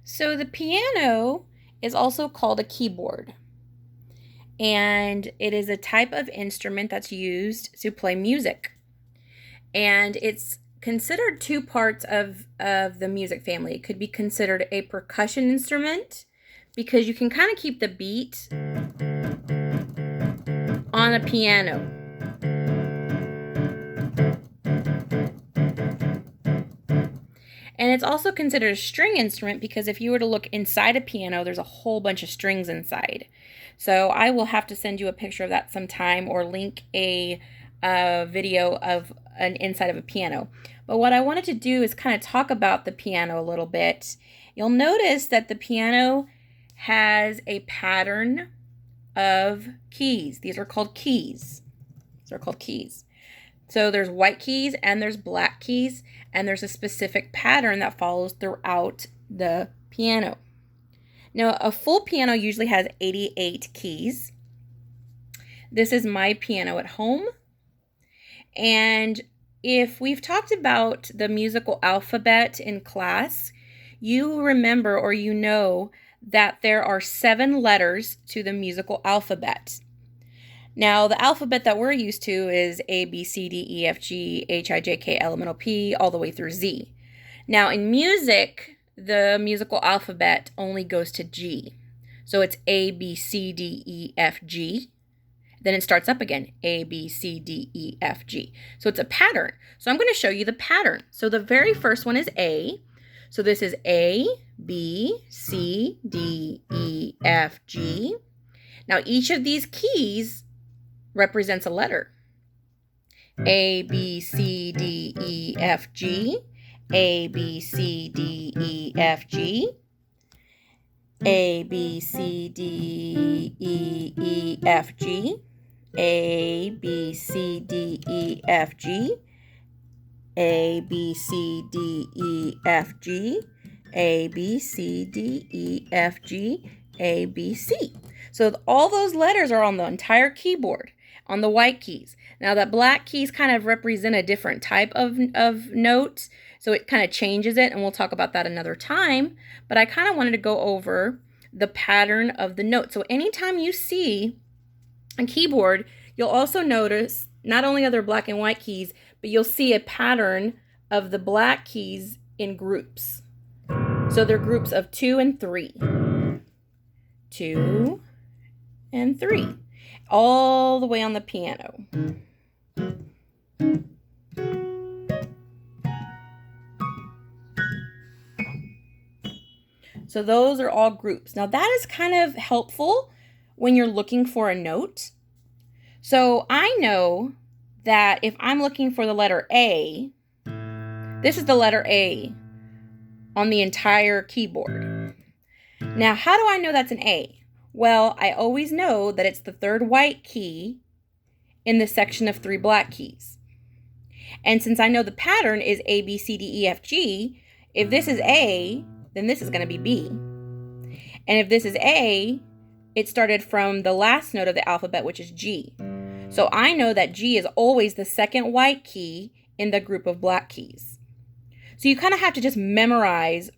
So the piano is also called a keyboard, and it is a type of instrument that's used to play music. And it's considered two parts of the music family. It could be considered a percussion instrument because you can kind of keep the beat on a piano. And it's also considered a string instrument because if you were to look inside a piano, there's a whole bunch of strings inside. So I will have to send you a picture of that sometime or link a video of an inside of a piano. But what I wanted to do is kind of talk about the piano a little bit. You'll notice that the piano has a pattern of keys. These are called keys. These are called keys. So there's white keys and there's black keys, and there's a specific pattern that follows throughout the piano. Now, a full piano usually has 88 keys. This is my piano at home. And if we've talked about the musical alphabet in class, you remember or you know that there are 7 letters to the musical alphabet. Now, the alphabet that we're used to is A, B, C, D, E, F, G, H, I, J, K, L, M, N, O, P, all the way through Z. Now, in music, the musical alphabet only goes to G. So it's A, B, C, D, E, F, G. Then it starts up again, A, B, C, D, E, F, G. So it's a pattern. So I'm going to show you the pattern. So the very first one is A. So this is A, B, C, D, E, F, G. Now, each of these keys represents a letter. A, B, C, D, E, F, G. A, B, C, D, E, F, G. A, B, C, D, E, F, G. A, B, C, D, E, F, G. A, B, C, D, E, F, G. A, B, C, D, E, F, G. A, B, C. So all those letters are on the entire keyboard, on the white keys. Now the black keys kind of represent a different type of note, so it kind of changes it, and we'll talk about that another time. But I kind of wanted to go over the pattern of the note. So anytime you see a keyboard, you'll also notice not only are there black and white keys, but you'll see a pattern of the black keys in groups. So they're groups of 2 and 3. 2 and 3, all the way on the piano. So those are all groups. Now that is kind of helpful when you're looking for a note. So I know that if I'm looking for the letter A, this is the letter A on the entire keyboard. Now, how do I know that's an A? Well, I always know that it's the third white key in the section of 3 black keys. And since I know the pattern is A, B, C, D, E, F, G, if this is A, then this is going to be B. And if this is A, it started from the last note of the alphabet, which is G. So I know that G is always the second white key in the group of black keys. So you kind of have to just memorize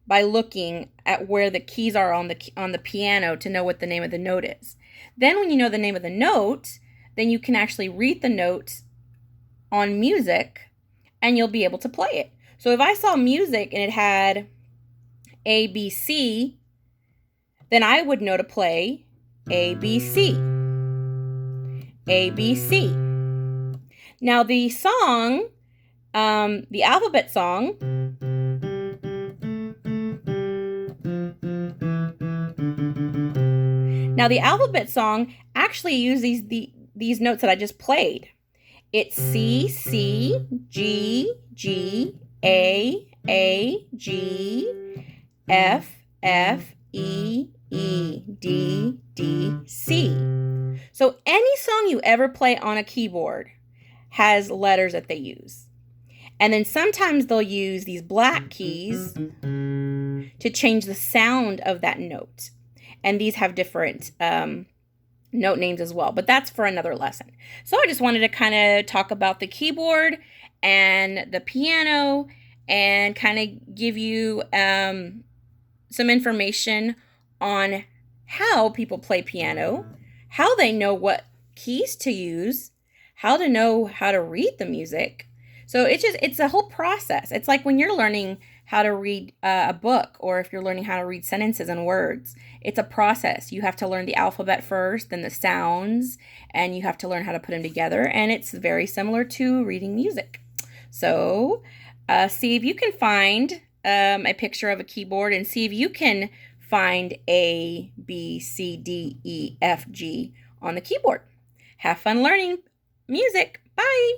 by looking at where the keys are on the piano to know what the name of the note is. Then when you know the name of the note, then you can actually read the note on music and you'll be able to play it. So if I saw music and it had A, B, C, then I would know to play A, B, C. A, B, C. Now the song, the alphabet song, actually uses these notes that I just played. It's C, C, G, G, A, G, F, F, E, E, D, D, C. So any song you ever play on a keyboard has letters that they use. And then sometimes they'll use these black keys to change the sound of that note. And these have different note names as well, but that's for another lesson. So I just wanted to kind of talk about the keyboard and the piano and kind of give you some information on how people play piano, how they know what keys to use, how to know how to read the music. So it's a whole process. It's like when you're learning how to read a book, or if you're learning how to read sentences and words. It's a process. You have to learn the alphabet first, then the sounds, and you have to learn how to put them together. And it's very similar to reading music. So see if you can find a picture of a keyboard, and see if you can find A, B, C, D, E, F, G on the keyboard. Have fun learning music. Bye.